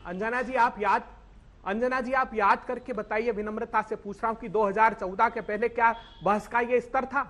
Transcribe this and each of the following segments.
अंजना जी आप याद करके बताइए, विनम्रता से पूछ रहा हूं कि 2014 के पहले क्या बहस का ये स्तर था?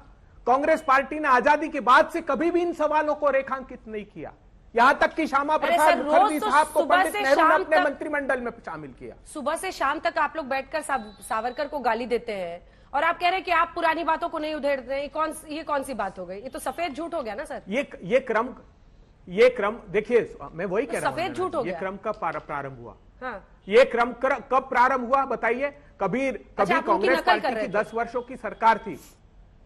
कांग्रेस पार्टी ने आजादी के बाद से कभी भी इन सवालों को रेखांकित नहीं किया, यहां तक कि श्यामा प्रसाद मुखर्जी साहब को पंडित नेहरू ने अपने मंत्रिमंडल में शामिल किया। सुबह से शाम तक आप लोग बैठकर सावरकर को गाली देते हैं और आप कह रहे हैं कि आप पुरानी बातों को नहीं उधेड़ते हैं। ये कौन सी बात हो गई? ये तो सफेद झूठ हो गया ना सर। ये क्रम देखिए, मैं वही कह रहा हूं, सफेद झूठ हो गया। ये क्रम कब प्रारंभ हुआ? हाँ। ये क्रम कब प्रारंभ हुआ बताइए? कभी कांग्रेस पार्टी की 10 वर्षों की सरकार थी,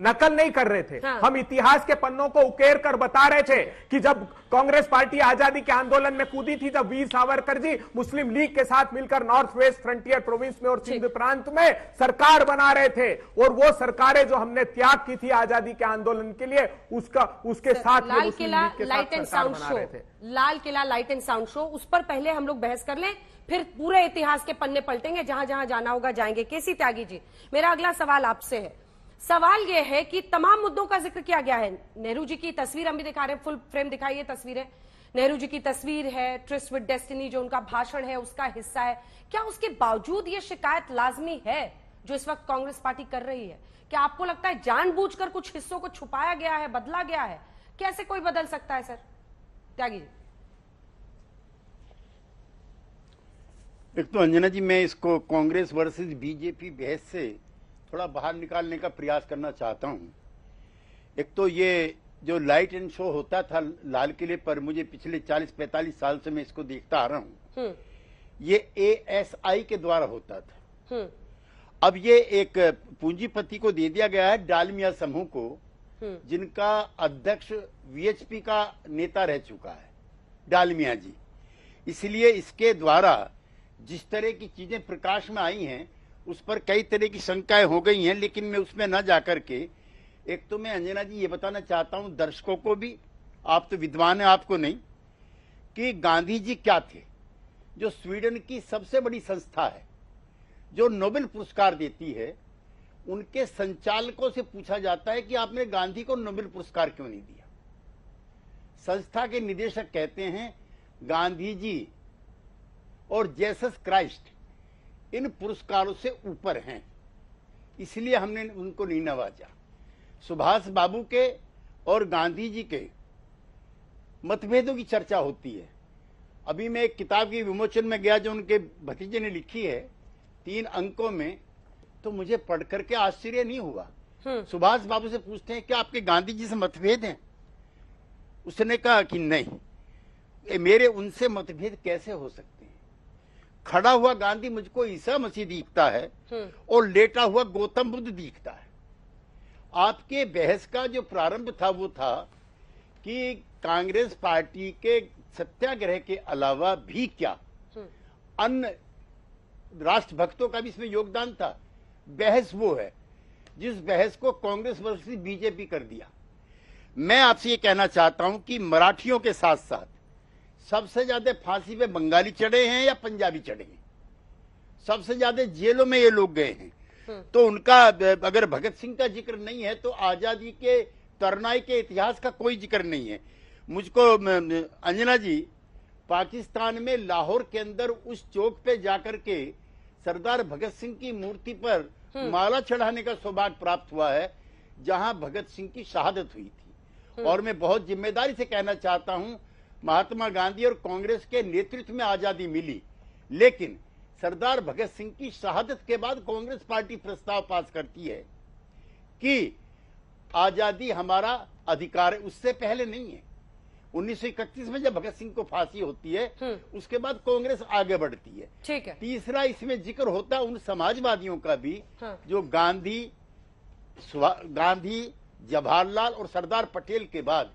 नकल नहीं कर रहे थे। हाँ। हम इतिहास के पन्नों को उकेर कर बता रहे थे कि जब कांग्रेस पार्टी आजादी के आंदोलन में कूदी थी, जब वीर सावरकर जी मुस्लिम लीग के साथ मिलकर नॉर्थ वेस्ट फ्रंटियर प्रोविंस में और सिंध प्रांत में सरकार बना रहे थे, और वो सरकारें जो हमने त्याग की थी आजादी के आंदोलन के लिए, उसके साथ Lal Qila light and sound show, Lal Qila light and sound show, उस पर पहले हम लोग बहस कर लें, फिर पूरे इतिहास के पन्ने पलटेंगे, जहां जहां जाना होगा जाएंगे। केसी त्यागी जी, मेरा अगला सवाल आपसे है। सवाल यह है कि तमाम मुद्दों का जिक्र किया गया है। नेहरू जी की तस्वीर हम भी दिखा रहे हैं, फुल फ्रेम दिखाइए तस्वीरें। नेहरू जी की तस्वीर है, ट्रिस्ट विद डेस्टिनी जो उनका भाषण है उसका हिस्सा है। क्या उसके बावजूद ये शिकायत लाजमी है जो इस वक्त कांग्रेस पार्टी कर रही है? क्या आपको लगता है जानबूझकर कुछ हिस्सों को छुपाया गया है, बदला गया है? कैसे कोई बदल सकता है सर? त्यागी जी। एक तो अंजना जी, मैं इसको कांग्रेस वर्सेस बीजेपी बहस से थोड़ा बाहर निकालने का प्रयास करना चाहता हूं। एक तो ये जो लाइट एंड शो होता था लाल किले पर, मुझे पिछले 40-45 साल से मैं इसको देखता आ रहा हूं, ये ASI के द्वारा होता था। अब ये एक पूंजीपति को दे दिया गया है, डालमिया समूह को, जिनका अध्यक्ष VHP का नेता रह चुका है, डालमिया जी। इसलिए इसके द्वारा जिस तरह की चीजें प्रकाश में आई हैं उस पर कई तरह की शंकाएं हो गई हैं, लेकिन मैं उसमें न जाकर के, एक तो मैं अंजना जी ये बताना चाहता हूं दर्शकों को भी, आप तो विद्वान हैं, आपको नहीं, कि गांधी जी क्या थे, जो स्वीडन की सबसे बड़ी संस्था है जो नोबेल पुरस्कार देती है, उनके संचालकों से पूछा जाता है कि आपने गांधी को नोबेल पुरस्कार क्यों नहीं दिया? संस्था के निदेशक कहते हैं गांधी जी और जेसस क्राइस्ट इन पुरस्कारों से ऊपर हैं, इसलिए हमने उनको नहीं नवाजा। सुभाष बाबू के और गांधी जी के मतभेदों की चर्चा होती है। अभी मैं एक किताब के विमोचन में गया जो उनके भतीजे ने लिखी है 3 अंकों में, तो मुझे पढ़ करके आश्चर्य नहीं हुआ। सुभाष बाबू से पूछते हैं कि आपके गांधी जी से मतभेद हैं? उसने कहा कि नहीं, मेरे उनसे मतभेद कैसे हो सकते हैं? खड़ा हुआ गांधी मुझको ईसा मसीह दिखता है और लेटा हुआ गौतम बुद्ध दिखता है। आपके बहस का जो प्रारंभ था वो था कि कांग्रेस पार्टी के सत्याग्रह के अलावा भी क्या अन्य राष्ट्रभक्तों का भी इसमें योगदान था। बहस वो है जिस बहस को कांग्रेस वर्सेस बीजेपी कर दिया। मैं आपसे ये कहना चाहता हूं कि मराठियों के साथ साथ सबसे ज्यादा फांसी पे बंगाली चढ़े हैं या पंजाबी चढ़े हैं? सबसे ज्यादा जेलों में ये लोग गए हैं। तो उनका अगर भगत सिंह का जिक्र नहीं है तो आजादी के तरनाई के इतिहास का कोई जिक्र नहीं है। मुझको अंजना जी, पाकिस्तान में लाहौर के अंदर उस चौक पे जाकर के सरदार भगत सिंह की मूर्ति पर माला चढ़ाने का सौभाग्य प्राप्त हुआ है जहां भगत सिंह की शहादत हुई थी। और मैं बहुत जिम्मेदारी से कहना चाहता हूं, महात्मा गांधी और कांग्रेस के नेतृत्व में आजादी मिली, लेकिन सरदार भगत सिंह की शहादत के बाद कांग्रेस पार्टी प्रस्ताव पास करती है कि आजादी हमारा अधिकार है, उससे पहले नहीं है। 1931 में जब भगत सिंह को फांसी होती है उसके बाद कांग्रेस आगे बढ़ती है। ठीक है। तीसरा इसमें जिक्र होता है उन समाजवादियों का भी जो गांधी, जवाहरलाल और सरदार पटेल के बाद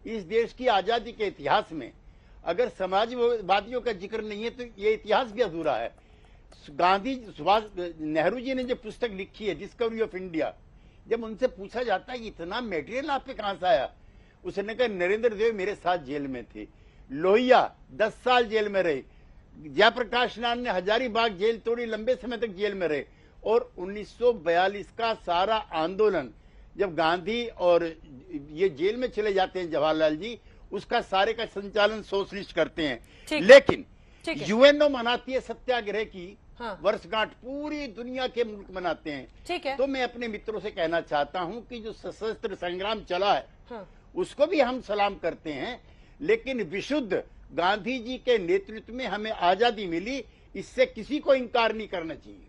इस देश की आजादी के इतिहास में अगर समाजवादियों का जिक्र नहीं है तो ये इतिहास भी अधूरा है। गांधी, सुभाष, नेहरू जी ने जो पुस्तक लिखी है डिस्कवरी ऑफ इंडिया, जब उनसे पूछा जाता है इतना मटेरियल आप पे कहां से आया, उसने कहा नरेंद्र देव मेरे साथ जेल में थे, लोहिया 10 साल जेल में रहे, जयप्रकाश नारायण ने हजारीबाग जेल तोड़ी, लंबे समय तक जेल में रहे, और 1942 का सारा आंदोलन जब गांधी और ये जेल में चले जाते हैं जवाहरलाल जी, उसका सारे का संचालन सोशलिस्ट करते हैं। लेकिन ठीक है। यूएनओ मनाती है सत्याग्रह की हाँ। वर्षगांठ, पूरी दुनिया के मुल्क मनाते हैं। ठीक है। तो मैं अपने मित्रों से कहना चाहता हूं कि जो सशस्त्र संग्राम चला है हाँ। उसको भी हम सलाम करते हैं, लेकिन विशुद्ध गांधी जी के नेतृत्व में हमें आजादी मिली, इससे किसी को इनकार नहीं करना चाहिए।